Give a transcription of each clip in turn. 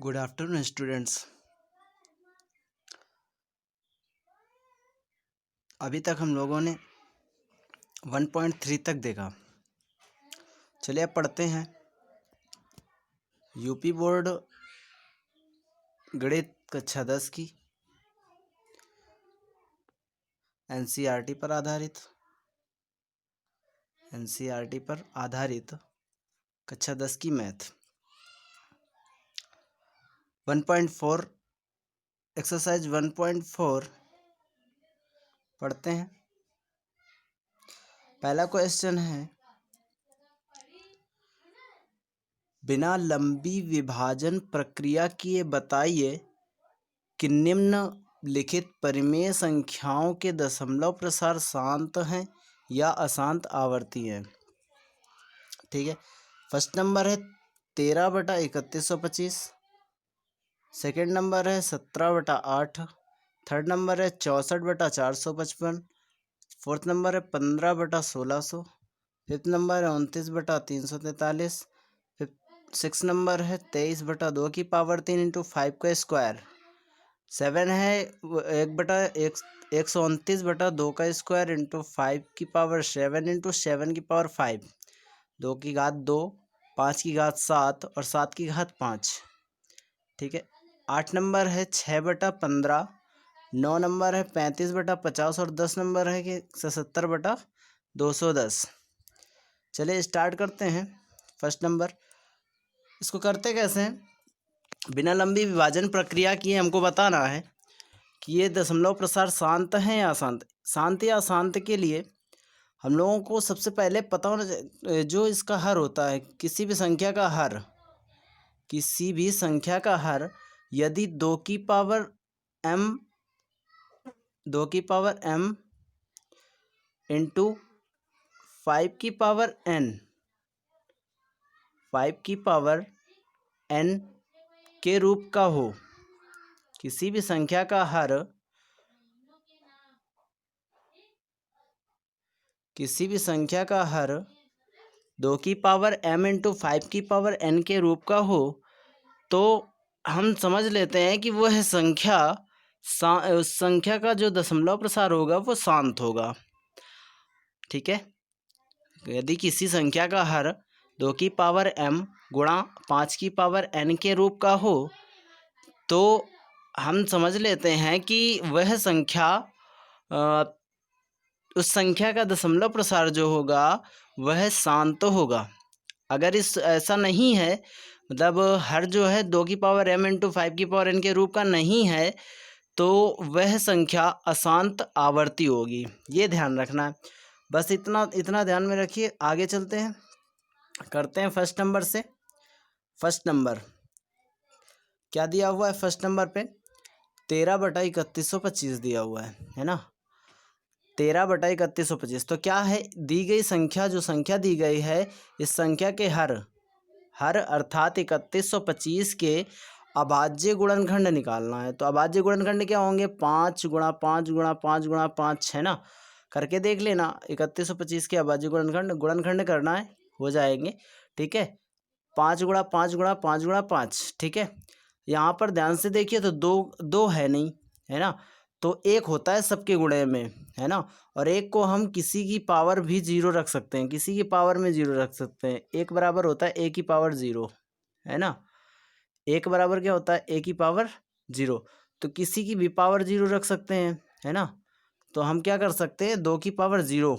Good afternoon students. अभी तक हम लोगों ने 1.3 तक देखा। चलिए अब पढ़ते हैं यूपी बोर्ड गणित कक्षा 10 की एनसीईआरटी पर आधारित कक्षा 10 की मैथ 1.4 एक्सरसाइज 1.4 पढ़ते हैं। पहला क्वेश्चन है, बिना लंबी विभाजन प्रक्रिया किए बताइए कि निम्नलिखित परिमेय संख्याओं के दशमलव प्रसार शांत हैं या अशांत आवर्ती हैं। ठीक है, फर्स्ट नंबर है 13/3125, सेकेंड नंबर है 17/8, थर्ड नंबर है 64/455, फोर्थ नंबर है 15/1600, फिफ्थ नंबर है 29/343, सिक्स नंबर है 23/2 की पावर 3 इंटू 5 का स्क्वायर, सेवन है 129/2 का स्क्वायर इंटू 5 की पावर 7 इंटू 7 की पावर 5, 2 की घात 2, 5 की घात 7 और 7 की घात 5। ठीक है, 8 नंबर है 6/15, 9 नंबर है 35/50 और 10 नंबर है कि 77/210। चलिए स्टार्ट करते हैं। फर्स्ट नंबर, इसको करते कैसे हैं, बिना लंबी विभाजन प्रक्रिया किए हमको बताना है कि ये दशमलव प्रसार शांत हैं या अशांत। शांत या अशांत के लिए हम लोगों को सबसे पहले पता होना चाहिए, जो इसका हर होता है किसी भी संख्या का हर यदि 2 की पावर m इंटू 5 की पावर n के रूप का हो, किसी भी संख्या का हर 2 की पावर m इंटू 5 की पावर n के रूप का हो, तो हम समझ लेते हैं कि वह संख्या उस संख्या का जो दशमलव प्रसार होगा वो शांत होगा। ठीक है, यदि किसी संख्या का हर 2 की पावर m गुणा 5 की पावर n के रूप का हो, तो हम समझ लेते हैं कि वह संख्या उस संख्या का दशमलव प्रसार जो होगा वह शांत होगा। अगर ऐसा नहीं है, मतलब हर जो है 2 की पावर m इंटू 5 की पावर n के रूप का नहीं है, तो वह संख्या अशांत आवर्ती होगी। ये ध्यान रखना है, बस इतना ध्यान में रखिए। आगे चलते हैं, करते हैं फर्स्ट नंबर से। फर्स्ट नंबर क्या दिया हुआ है, फर्स्ट नंबर पे 13/3125 दिया हुआ है ना, 13/3125। तो क्या है, दी गई संख्या, जो संख्या दी गई है, इस संख्या के हर अर्थात 3125 के अभाज्य गुणनखंड निकालना है। तो अभाज्य गुणनखंड क्या होंगे, 5 गुणा 5 गुणा 5 गुणा 5 है ना, करके देख लेना। 3125 के अभाज्य गुणनखंड करना है, हो जाएंगे। ठीक है, 5 गुणा 5 गुणा 5 गुणा 5। ठीक है, यहाँ पर ध्यान से देखिए तो दो है नहीं, है ना, तो एक होता है सबके गुणे में, है ना, और एक को हम किसी की पावर भी 0 रख सकते हैं, किसी की पावर में 0 रख सकते हैं। एक बराबर होता है a की पावर 0, है ना, एक बराबर क्या होता है a की पावर 0, तो किसी की भी पावर 0 रख सकते हैं, है ना। तो हम क्या कर सकते हैं, 2 की पावर 0,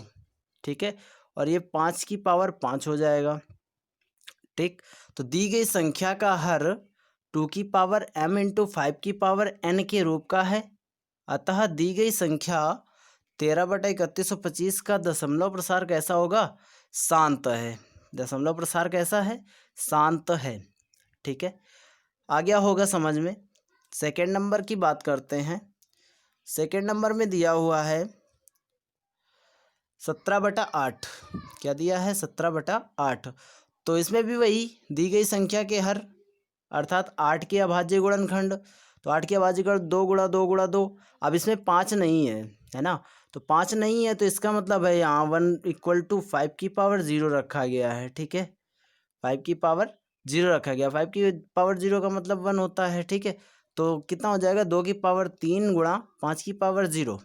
ठीक है, और ये 5 की पावर 5 हो जाएगा। ठीक, तो दी गई संख्या का हर 2 की पावर m इंटू 5 की पावर n के रूप का है, अतः दी गई संख्या 13/3125 का दशमलव प्रसार कैसा होगा, शांत है। दशमलव प्रसार कैसा है, शांत है। ठीक है, आ गया होगा समझ में। सेकेंड नंबर की बात करते हैं। सेकेंड नंबर में दिया हुआ है 17/8। क्या दिया है, 17/8। तो इसमें भी वही दी गई संख्या के हर अर्थात 8 के अभाज्य गुणनखंड, तो 8 के अभाज्य गुणन 2 गुणा 2 गुणा 2। अब इसमें 5 नहीं है ना, तो 5 नहीं है, तो इसका मतलब है यहाँ 1 = 5 की पावर 0 रखा गया है। ठीक है, 5 की पावर जीरो रखा गया। 5 की पावर जीरो का मतलब 1 होता है, ठीक है। तो कितना हो जाएगा, 2 की पावर 3 गुणा 5 की पावर 0।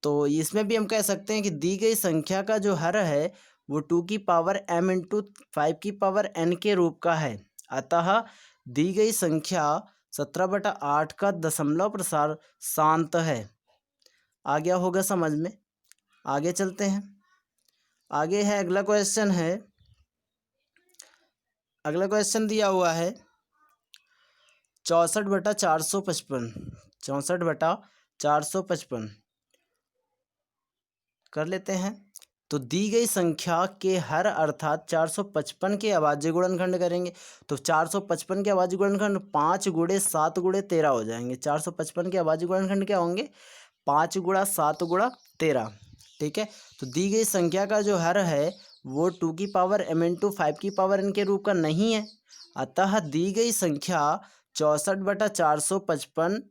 तो इसमें भी हम कह सकते हैं कि दी गई संख्या का जो हर है वो 2 की पावर m इंटू 5 की पावर n के रूप का है। अतः दी गई संख्या 17/8 का दशमलव प्रसार शांत है। आ गया होगा समझ में। आगे चलते हैं। आगे है अगला क्वेश्चन है, अगला क्वेश्चन दिया हुआ है 64/455। 64/455 कर लेते हैं। तो दी गई संख्या के हर अर्थात 455 के अभाज्य गुणनखंड करेंगे। तो 455 के अभाज्य गुणनखंड 5 गुणे 7 गुणे 13 हो जाएंगे। 455 के अभाज्य गुणनखंड क्या होंगे, 5 गुणा 7 गुणा 13, ठीक है। तो दी गई संख्या का जो हर है वो 2 की पावर m इंटू 5 की पावर n के रूप का नहीं है। अतः दी गई संख्या 64/455,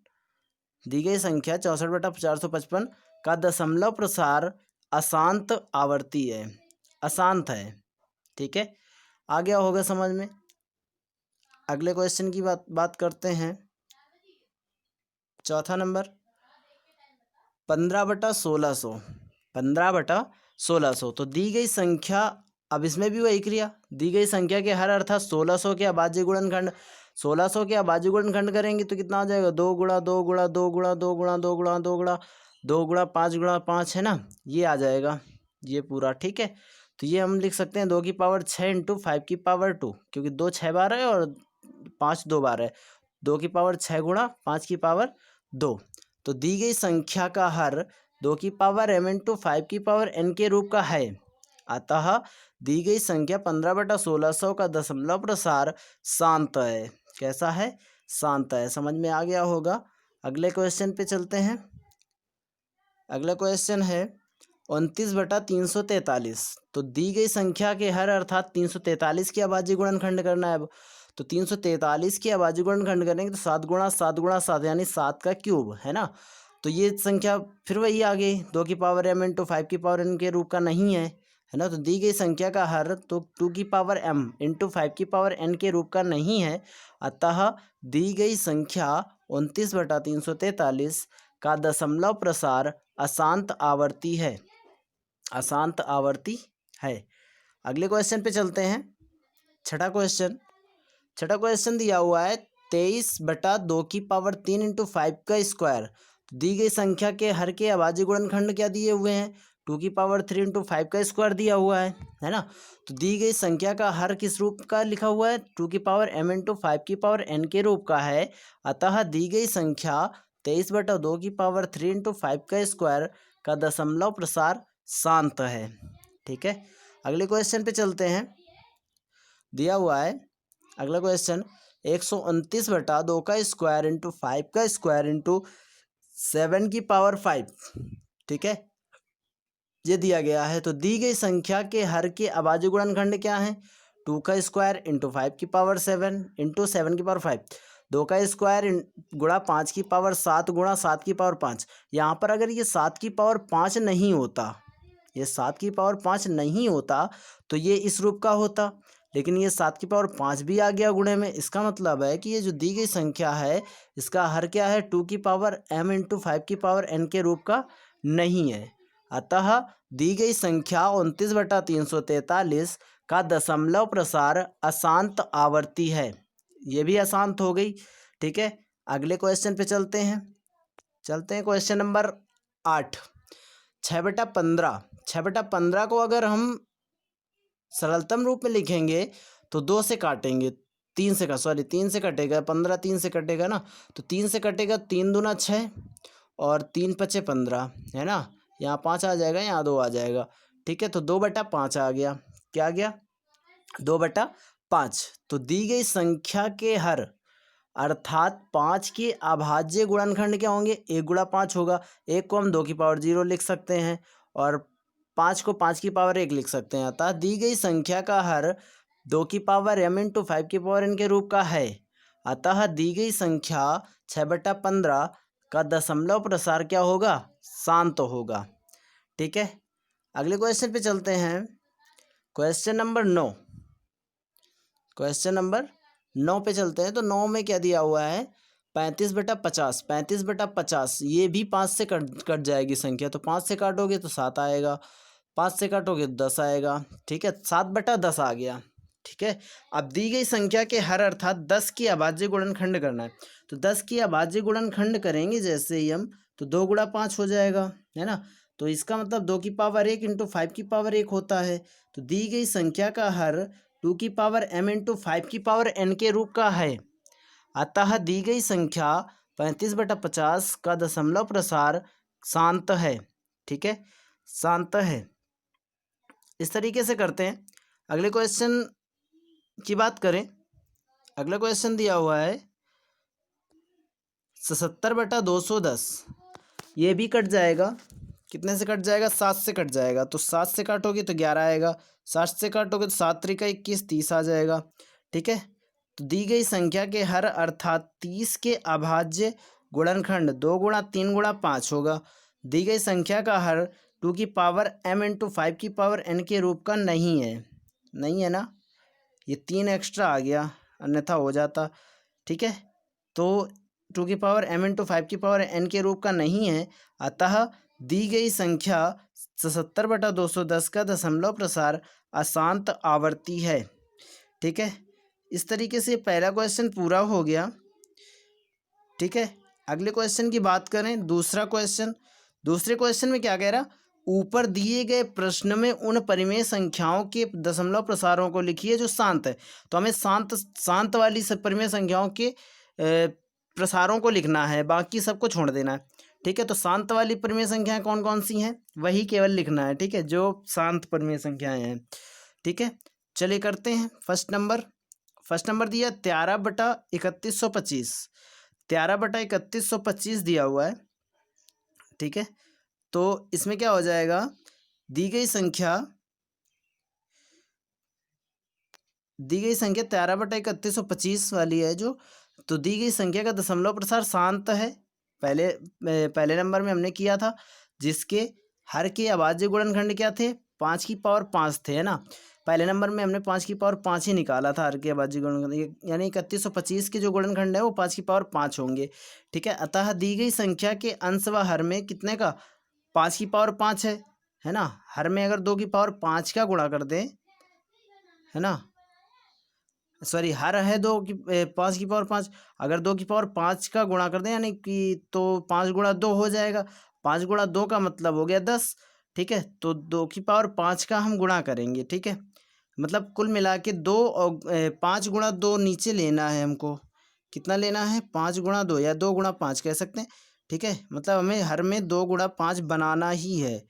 दी गई संख्या 64/455 का दशमलव प्रसार अशांत आवर्ती है, अशांत है, ठीक है। आ गया होगा समझ में। अगले क्वेश्चन की बात करते हैं। चौथा नंबर 15/1600। 15/1600 तो दी गई संख्या, अब इसमें भी वही क्रिया, दी गई संख्या के हर अर्थात 1600 के अभाज्य गुणनखंड। 1600 के अभाज्य गुणनखंड करेंगे तो कितना हो जाएगा, 2 गुणा 2 गुणा 2 गुणा 2 गुणा 2 गुणा 2 गुणा 2 गुणा 5 गुणा 5 है ना, ये आ जाएगा ये पूरा, ठीक है। तो ये हम लिख सकते हैं 2 की पावर 6 इंटू 5 की पावर 2, क्योंकि 2 6 बार है और 5 2 बार है। 2 की पावर 6 गुणा 5 की पावर 2। तो दी गई संख्या का हर 2 की पावर m इंटू 5 की पावर n के रूप का है। अतः दी गई संख्या 15/1600 का दशमलव प्रसार शांत है। कैसा है, शांत है। समझ में आ गया होगा। अगले क्वेश्चन पे चलते हैं। अगला क्वेश्चन है 29/343। तो दी गई संख्या के हर अर्थात 343 के अभाज्य गुणनखंड करना है। अब तो 343 के अभाज्य गुणनखंड करेंगे तो 7 गुणा 7 गुणा 7 यानी 7 का क्यूब है ना। तो ये संख्या फिर वही आ गई, 2 की पावर m इंटू 5 की पावर n के रूप का नहीं है ना। तो दी गई संख्या का हर तो 2 की पावर m इंटू 5 की पावर n के रूप का नहीं है। अतः दी गई संख्या 29/343 का दशमलव प्रसार अशांत आवर्ती है, अशांत आवर्ती है। अगले क्वेश्चन पे चलते हैं। छठा क्वेश्चन दिया हुआ है 23/2 की पावर 3 इंटू 5 का स्क्वायर। तो दी गई संख्या के हर के अभाज्य गुणनखंड क्या दिए हुए हैं, 2 की पावर 3 इंटू 5 का स्क्वायर दिया हुआ है ना। तो दी गई संख्या का हर किस रूप का लिखा हुआ है, 2 की पावर m इंटू 5 की पावर n के रूप का है। अतः दी गई संख्या 23/2 की पावर 3 इंटू 5 का स्क्वायर का दशमलव प्रसार शांत है, ठीक है। अगले क्वेश्चन पे चलते हैं। दिया हुआ है अगला क्वेश्चन 129/2 का स्क्वायर इंटू 5 का स्क्वायर इंटू 7 की पावर 5, ठीक है, ये दिया गया है। तो दी गई संख्या के हर के अभाज्य गुणनखंड क्या है, 2 का स्क्वायर इंटू 5 की पावर 7 इंटू 7 की पावर 5, 2 का स्क्वायर गुणा 5 की पावर 7 गुणा 7 की पावर 5। यहाँ पर अगर ये 7 की पावर 5 नहीं होता, ये 7 की पावर 5 नहीं होता तो ये इस रूप का होता, लेकिन ये 7 की पावर 5 भी आ गया गुणे में। इसका मतलब है कि ये जो दी गई संख्या है इसका हर क्या है, 2 की पावर m इंटू 5 की पावर n के रूप का नहीं है। अतः दी गई संख्या 29/343 का दशमलव प्रसार अशांत आवर्ती है। ये भी अशांत हो गई, ठीक है। अगले क्वेश्चन पे चलते हैं। Question number 8 6/15। 6/15 को अगर हम सरलतम रूप में लिखेंगे तो 2 से काटेंगे, 3 से कटेगा, 15 3 से कटेगा ना। तो 3 से कटेगा, 3 दूना 6 और 3 पचे 15 है ना। यहाँ 5 आ जाएगा, यहाँ 2 आ जाएगा, ठीक है। तो 2/5 आ गया। क्या आ गया, 2/5। तो दी गई संख्या के हर अर्थात 5 के अभाज्य गुणनखंड क्या होंगे, 1 गुणा 5 होगा। 1 को हम 2 की पावर 0 लिख सकते हैं और 5 को 5 की पावर 1 लिख सकते हैं। अतः दी गई संख्या का हर 2 की पावर m इंटू 5 की पावर n के रूप का है। अतः दी गई संख्या 6/15 का दशमलव प्रसार क्या होगा, शांत होगा, ठीक है। अगले क्वेश्चन पे चलते हैं। क्वेश्चन नंबर 9 क्वेश्चन नंबर 9 पे चलते हैं। तो 9 में क्या दिया हुआ है, 35/50, 35/50, ये भी 5 से कट कट जाएगी संख्या, तो 5 से काटोगे तो 7 आएगा, 5 से काटोगे तो 10 आएगा, ठीक है, 7/10 आ गया, ठीक है। अब दी गई संख्या के हर अर्थात 10 की अभाज्य गुणनखंड करना है। तो 10 की अभाज्य गुणनखंड करेंगे जैसे ही हम, तो 2 गुणा 5 हो जाएगा, है ना। तो इसका मतलब 2 की पावर 1 इंटू 5 की पावर 1 होता है। तो दी गई संख्या का हर 2 की पावर m इंटू 5 की पावर n के रूप का है। अतः दी गई संख्या 35/50 का दशमलव प्रसार शांत है, ठीक है, शांत है। इस तरीके से करते हैं। अगले क्वेश्चन की बात करें, अगला क्वेश्चन दिया हुआ है 77/210, ये भी कट जाएगा, कितने से कट जाएगा, 7 से कट जाएगा। तो 7 से काटोगे तो 11 आएगा, 7 से काटोगे तो 7 त्रिका 21, 30 आ जाएगा, ठीक है। तो दी गई संख्या के हर अर्थात 30 के अभाज्य गुणनखंड 2 गुणा 3 गुणा 5 होगा। दी गई संख्या का हर 2 की पावर m इंटू 5 की पावर n के रूप का नहीं है, नहीं है ना, ये 3 एक्स्ट्रा आ गया, अन्यथा हो जाता, ठीक है। तो 2 की पावर m इंटू 5 की पावर n के रूप का नहीं है। अतः दी गई संख्या 77/210 का दशमलव प्रसार अशांत आवर्ती है, ठीक है। इस तरीके से पहला क्वेश्चन पूरा हो गया, ठीक है। अगले क्वेश्चन की बात करें, दूसरा क्वेश्चन। दूसरे क्वेश्चन में क्या कह रहा, ऊपर दिए गए प्रश्न में उन परिमेय संख्याओं के दशमलव प्रसारों को लिखिए जो शांत है। तो हमें शांत वाली परिमेय संख्याओं के प्रसारों को लिखना है, बाकी सबको छोड़ देना है, ठीक है। तो शांत वाली परिमेय संख्याएं कौन कौन सी हैं, वही केवल लिखना है, ठीक है, जो शांत परिमेय संख्याएं हैं, ठीक है। चलिए करते हैं। फर्स्ट नंबर दिया 13/3125, 13/3125 दिया हुआ है, ठीक है। तो इसमें क्या हो जाएगा, दी गई संख्या 13/3125 वाली है जो, तो दी गई संख्या का दशमलव प्रसार शांत है। पहले नंबर में हमने किया था, जिसके हर के अभाज्य गुणनखंड क्या थे, 5 की पावर 5 थे, है ना। पहले नंबर में हमने 5 की पावर 5 ही निकाला था हर के अभाज्य गुणनखंड, यानी 3125 के जो गुणनखंड है वो 5 की पावर 5 होंगे, ठीक है। अतः दी गई संख्या के अंश व हर में कितने का, 5 की पावर 5 है ना। हर में अगर 2 की पावर 5 का गुणा कर दें, है ना, सॉरी, हर है 5 की पावर 5, अगर 2 की पावर 5 का गुणा कर दें यानी कि, तो 5 गुणा 2 हो जाएगा, 5 गुणा 2 का मतलब हो गया 10, ठीक है। तो 2 की पावर 5 का हम गुणा करेंगे, ठीक है। मतलब कुल मिला के 2 और 5 गुणा 2 नीचे लेना है हमको, कितना लेना है, 5 गुणा 2 या 2 गुणा 5 कह सकते हैं, ठीक है। मतलब हमें हर में 2 गुणा 5 बनाना ही है,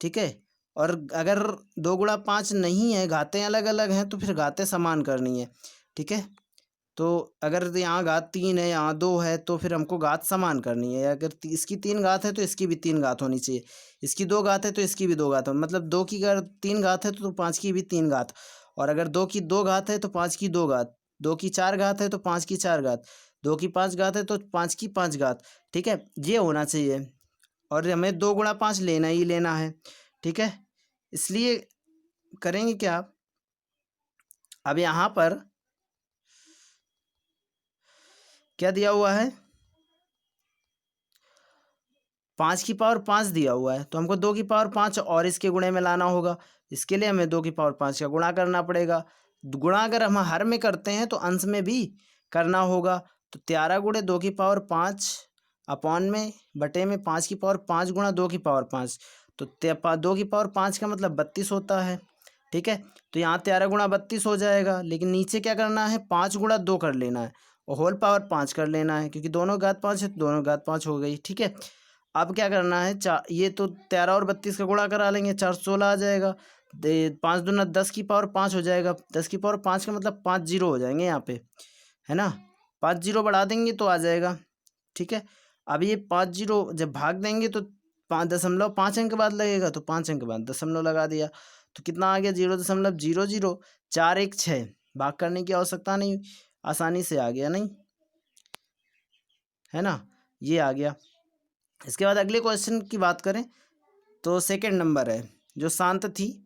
ठीक है। और अगर 2 गुणा 5 नहीं है, घातें अलग अलग हैं, तो फिर घातें समान करनी है, ठीक है। तो अगर यहाँ घात 3 है, यहाँ 2 है, तो फिर हमको घात समान करनी है। अगर इसकी 3 घात है तो इसकी भी 3 घात होनी चाहिए, इसकी 2 घात है तो इसकी भी 2 घात हो, मतलब 2 की अगर 3 घात है तो 5 की भी 3 घात, और अगर 2 की 2 घात है तो 5 की 2 घात, 2 की 4 घात है तो 5 की 4 घात, 2 की 5 घात है तो 5 की 5 घात, ठीक है, ये होना चाहिए। और हमें 2 गुणा 5 लेना ही लेना है, ठीक है। इसलिए करेंगे क्या, अब यहाँ पर क्या दिया हुआ है, 5 की पावर 5 दिया हुआ है, तो हमको 2 की पावर 5 और इसके गुणे में लाना होगा। इसके लिए हमें 2 की पावर 5 का गुणा करना पड़ेगा। गुणा अगर हम हर में करते हैं तो अंश में भी करना होगा। तो 13 गुणे 2 की पावर 5 अपॉन में बटे में 5 की पावर 5 गुणा 2 की पावर 5, तो 2 की पावर 5 का मतलब 32 होता है, ठीक है। तो यहाँ 13 गुणा 32 हो जाएगा, लेकिन नीचे क्या करना है, 5 गुणा 2 कर लेना है और होल पावर 5 कर लेना है, क्योंकि दोनों घात 5 है तो दोनों घात 5 हो गई, ठीक है। अब क्या करना है, ये तो 13 और 32 का गुणा करा लेंगे, 416 आ जाएगा। 5 दूना 10 की पावर 5 हो जाएगा, 10 की पावर 5 का मतलब 5 जीरो हो जाएंगे यहाँ पे, है ना। 5 जीरो बढ़ा देंगे तो आ जाएगा, ठीक है। अब ये 5 जीरो जब भाग देंगे तो 5.5 अंक बाद लगेगा, तो 5 अंक बाद दशमलव लगा दिया, तो कितना आ गया, 0.00, 4 1 6, भाग करने की आवश्यकता नहीं, आसानी से आ गया, नहीं है ना, ये आ गया। इसके बाद अगले क्वेश्चन की बात करें तो सेकंड नंबर है जो शांत थी,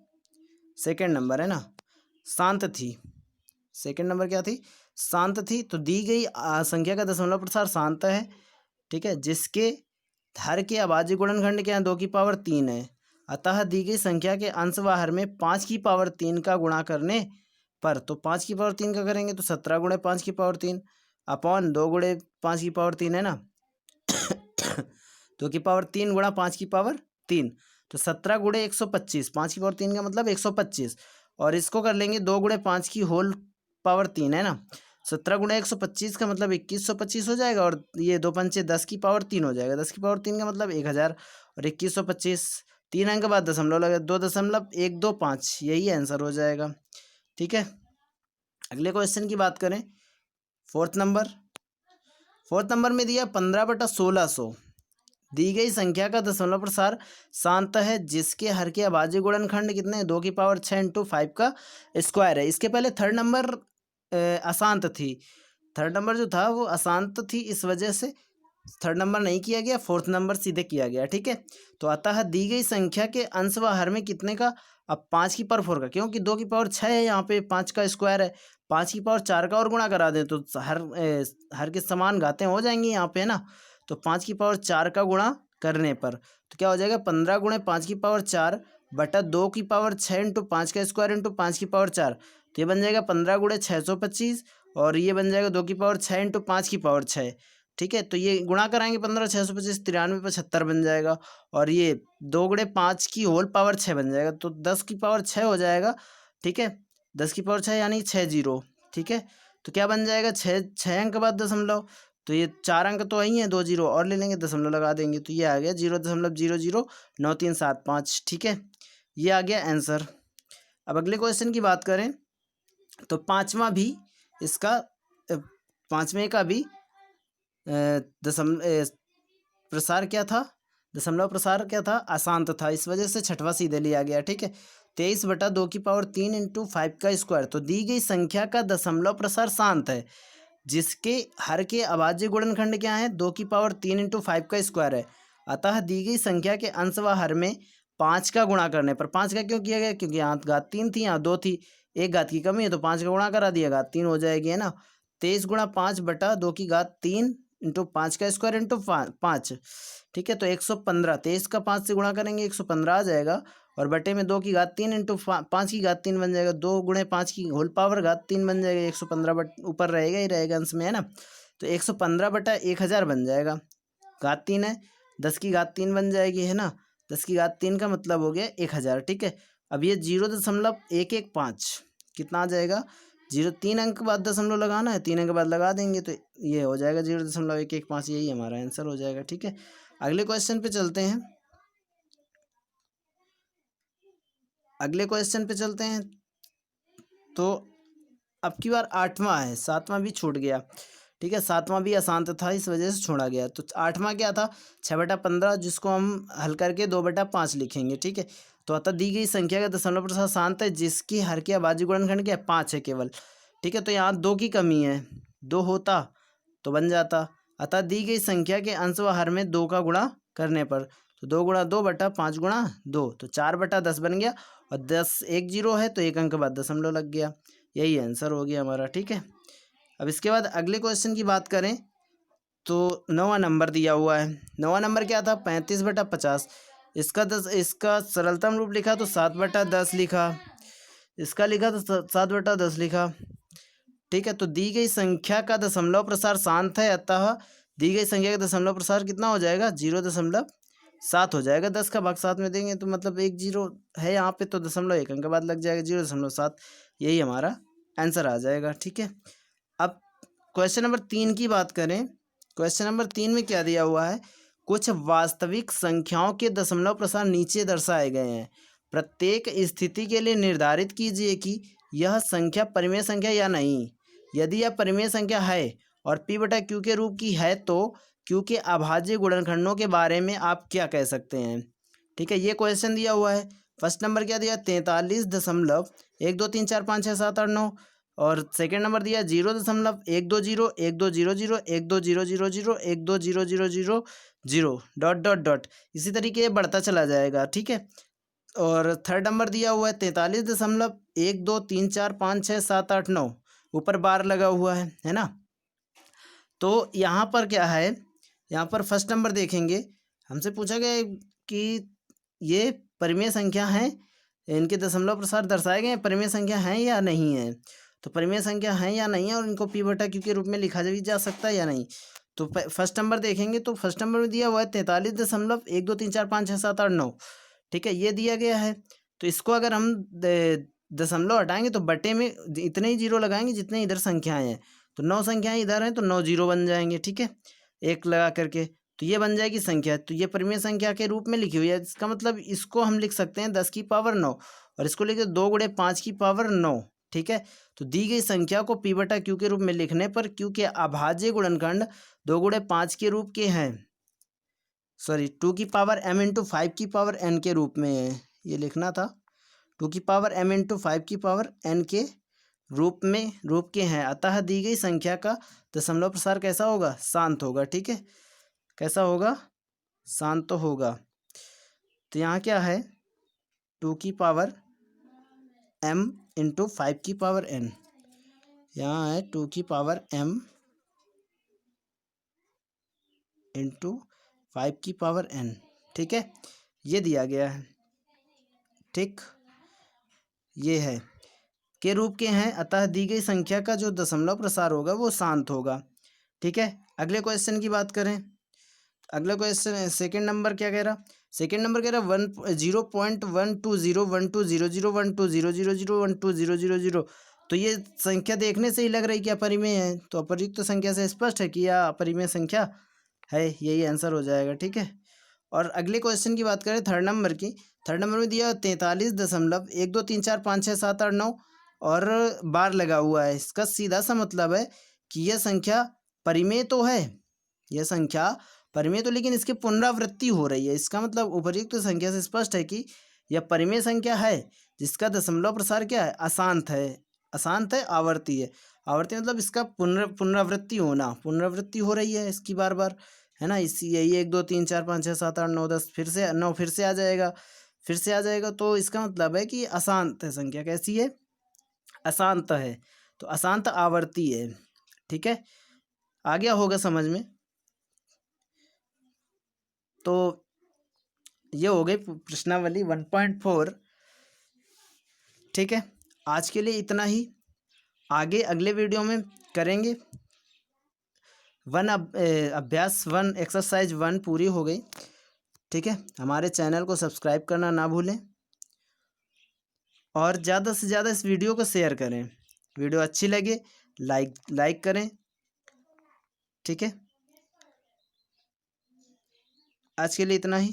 सेकंड नंबर है ना, शांत थी, सेकंड नंबर क्या थी, शांत थी। तो दी गई संख्या का दशमलव प्रसार शांत है, ठीक है, जिसके हर के अभाज्य गुणनखंड क्या है, 2 की पावर 3 है। अतः दी गई संख्या के अंश व हर में 5 की पावर 3 का गुणा करने पर, तो 5 की पावर 3 का करेंगे तो 17 गुणे 5 की पावर 3 अपॉन 2 गुणे 5 की पावर 3 है ना 2 की पावर 3 गुणा 5 की पावर 3, तो 17 गुणे 125, 5 की पावर 3 का मतलब 125, और इसको कर लेंगे 2 गुणे 5 की होल पावर 3 है ना, 17 गुणे 125 का मतलब 2125 हो जाएगा, और ये 2 पंचे 10 की पावर 3 हो जाएगा, 10 की पावर 3 का मतलब 1000, और 2125 3 अंक बाद दशमलव लगे 2.125, यही आंसर हो जाएगा। ठीक है, अगले क्वेश्चन की बात करें, फोर्थ नंबर में दिया 15/1600, दी गई संख्या का दशमलव प्रसार शांत है, जिसके हर के अभाज्य गुणनखंड कितने हैं, 2 की पावर 6 × 5 का स्क्वायर है। इसके पहले थर्ड नंबर अशांत थी, थर्ड नंबर जो था वो अशांत थी, इस वजह से थर्ड नंबर नहीं किया गया, फोर्थ नंबर सीधे किया गया। ठीक है, तो अतः दी गई संख्या के अंश व हर में कितने का, अब 5 की पावर 4 का, क्योंकि 2 की पावर 6 है, यहाँ पे 5 का स्क्वायर है, 5 की पावर 4 का और गुणा करा दें तो हर के समान घातें हो जाएंगी यहाँ पे ना, तो 5 की पावर 4 का गुणा करने पर तो क्या हो जाएगा, 15 गुणे 5 की पावर 4 बटा 2 की पावर 6 × 5 का स्क्वायर × 5 की पावर 4, तो ये बन जाएगा 15 गुणे 625, और ये बन जाएगा 2 की पावर 6 × 5 की पावर 6। ठीक है, तो ये गुणा कराएंगे 15 625 93 75 बन जाएगा, और ये 2 गुणे 5 की होल पावर 6 बन जाएगा, तो 10 की पावर 6 हो जाएगा। ठीक है, 10 की पावर 6 यानी 60। ठीक है, तो क्या बन जाएगा, 6 अंक बाद दशमलव, तो ये 4 अंक तो वही है, 2 जीरो और ले लेंगे, दशमलव लगा देंगे, तो ये आ गया 0.009375। ठीक है, ये आ गया आंसर। अब अगले क्वेश्चन की बात करें तो पांचवा भी इसका पांचवें का भी प्रसार क्या था, दशमलव प्रसार क्या था, अशांत था, इस वजह से छठवां सीधे लिया गया। ठीक है, 23/2 की पावर 3 × 5 का स्क्वायर, तो दी गई संख्या का दशमलव प्रसार शांत है, जिसके हर के अभाज्य गुणनखंड क्या है, 2 की पावर 3 × 5 का स्क्वायर है। अतः दी गई संख्या के अंश व हर में 5 का गुणा करने पर, 5 का क्यों किया गया, क्योंकि यहाँ घात 3 थी, यहाँ 2 थी, एक घात की कमी है, तो 5 का गुणा करा दिया, घात 3 हो जाएगी, है ना। 23 गुणा 5 बटा 2 की घात 3 × 5 का स्क्वायर × 5। ठीक है, तो 115, 23 का 5 से गुणा करेंगे 115 आ जाएगा, और बटे में 2 की घात 3 × 5 की घात 3 बन जाएगा, 2 गुणे 5 की होल पावर घात 3 बन जाएगा, 115 ऊपर रहेगा ही रहेगा अंश में, है ना, तो 115/1000 बन जाएगा, घात 3 है, 10 की घात 3 बन जाएगी, है ना, 10 की घात 3 का मतलब हो गया 1000। ठीक है, अब ये 0.115 कितना आ जाएगा, 3 अंक बाद दशमलव लगाना है, 3 अंक बाद लगा देंगे, तो ये हो जाएगा 0.115, यही हमारा आंसर हो जाएगा। ठीक है, अगले क्वेश्चन पे चलते हैं, तो अब की बार 8वां है, 7वां भी छूट गया। ठीक है, 7वां भी अशांत था, इस वजह से छोड़ा गया, तो 8वां क्या था, 6/15, जिसको हम हल करके 2/5 लिखेंगे। ठीक है, तो अतः दी गई संख्या का दशमलव प्रसार शांत है, जिसकी हर के अभाज्य गुणनखंड क्या है, 5 है केवल। ठीक है, तो यहाँ 2 की कमी है, 2 होता तो बन जाता, अतः दी गई संख्या के अंश व हर में 2 का गुणा करने पर, तो 2 गुणा 2 बटा 5 गुणा 2, तो 4/10 बन गया, और 10 एक जीरो है, तो 1 अंक बाद दशमलव लग गया, यही आंसर हो गया हमारा। ठीक है, अब इसके बाद अगले क्वेश्चन की बात करें तो 9वां नंबर दिया हुआ है, 9वां नंबर क्या था, 35/50, इसका सरलतम रूप लिखा तो 7/10 लिखा, इसका लिखा तो 7/10 लिखा। ठीक है, तो दी गई संख्या का दशमलव प्रसार शांत है, अतः दी गई संख्या का दशमलव प्रसार कितना हो जाएगा, 0.7 हो जाएगा, 10 का भाग 7 में देंगे तो मतलब 1 जीरो है यहाँ पे, तो दशमलव 1 अंक बाद लग जाएगा, 0.7, यही हमारा आंसर आ जाएगा। ठीक है, अब क्वेश्चन नंबर 3 की बात करें, क्वेश्चन नंबर 3 में क्या दिया हुआ है, कुछ वास्तविक संख्याओं के दशमलव प्रसार नीचे दर्शाए गए हैं, प्रत्येक स्थिति के लिए निर्धारित कीजिए कि यह संख्या परिमेय संख्या या नहीं, यदि यह परिमेय संख्या है और P/Q के रूप की है, तो Q के अभाज्य गुणनखंडों के बारे में आप क्या कह सकते हैं। ठीक है, ये क्वेश्चन दिया हुआ है, फर्स्ट नंबर क्या दिया, 43.123456789, और सेकेंड नंबर दिया 0.120 1200 12000 12000 डॉट इसी तरीके ये बढ़ता चला जाएगा। ठीक है, और थर्ड नंबर दिया हुआ है 43.123456789, ऊपर बार लगा हुआ है ना। तो यहाँ पर क्या है, यहाँ पर फर्स्ट नंबर देखेंगे, हमसे पूछा गया है कि ये परिमेय संख्या है, इनके दशमलव प्रसार दर्शाए गए परिमेय संख्या हैं या नहीं है। तो परिमेय संख्या हैं या नहीं है और इनको पी बटा क्यू के रूप में लिखा भी जा सकता है या नहीं। तो फर्स्ट नंबर देखेंगे तो फर्स्ट नंबर में दिया हुआ है 43.1 2 3 4 5 6 7 8 9। ठीक है, ये दिया गया है। तो इसको अगर हम दशमलव हटाएंगे तो बटे में इतने ही जीरो लगाएंगे जितने इधर संख्याएं हैं। तो 9 संख्याएं इधर हैं तो 9 जीरो बन जाएंगे। ठीक है, एक लगा करके तो ये बन जाएगी संख्या। तो ये परिमेय संख्या के रूप में लिखी हुई है। इसका मतलब इसको हम लिख सकते हैं 10 की पावर 9 और इसको लिखे 2 गुणे 5 की पावर 9। ठीक है, तो दी गई संख्या को पी बटा क्यू के रूप में लिखने पर क्यू के अभाज्य गुणनखंड 2 गुणे 5 के रूप के हैं, सॉरी 2 की पावर m इंटू 5 की पावर n के रूप में है, ये लिखना था। 2 की पावर m इंटू 5 की पावर n के रूप के हैं। अतः दी गई संख्या का दशमलव प्रसार कैसा होगा, शांत होगा। ठीक है, कैसा होगा, शांत होगा। तो यहाँ क्या है 2 की पावर m इंटू 5 की पावर n, यहाँ है 2 की पावर m इंटू 5 की पावर n। ठीक है, ये दिया गया है। ठीक, ये है के रूप के हैं। अतः दी गई संख्या का जो दशमलव प्रसार होगा वो शांत होगा। ठीक है, अगले क्वेश्चन की बात करें। अगला क्वेश्चन सेकंड नंबर क्या कह रहा, सेकंड नंबर कह रहा 0.12012012000120000। तो ये संख्या देखने से ही लग रही कि अपरिमेय है, तो अप्रयुक्त संख्या से स्पष्ट है कि यह अपरिमेय संख्या है, यही आंसर हो जाएगा। ठीक है, और अगले क्वेश्चन की बात करें थर्ड नंबर की। थर्ड नंबर में दिया 43.1 2 3 4 5 6 7 8 9 और बार लगा हुआ है। इसका सीधा सा मतलब है कि यह संख्या परिमेय तो है, यह संख्या परिमेय तो, लेकिन इसकी पुनरावृत्ति हो रही है। इसका मतलब उपर्युक्त संख्या से स्पष्ट है कि यह परिमेय संख्या है जिसका दशमलव प्रसार क्या है, अशांत है। अशांत है, आवर्ती है। आवर्ती मतलब इसका पुनरावृत्ति होना, पुनरावृत्ति हो रही है इसकी बार बार, है ना। इसी यही 1 2 3 4 5 6 7 8 9 10 फिर से 9 फिर से आ जाएगा, फिर से आ जाएगा। तो इसका मतलब है कि अशांत है संख्या। कैसी है, अशांत है। तो अशांत आवर्ती है। ठीक है, आ गया होगा समझ में। तो ये हो गई प्रश्नावली 1.4। ठीक है, आज के लिए इतना ही। आगे अगले वीडियो में करेंगे। अभ्यास 1 एक्सरसाइज 1 पूरी हो गई। ठीक है, हमारे चैनल को सब्सक्राइब करना ना भूलें और ज़्यादा से ज़्यादा इस वीडियो को शेयर करें। वीडियो अच्छी लगे लाइक करें। ठीक है, आज के लिए इतना ही।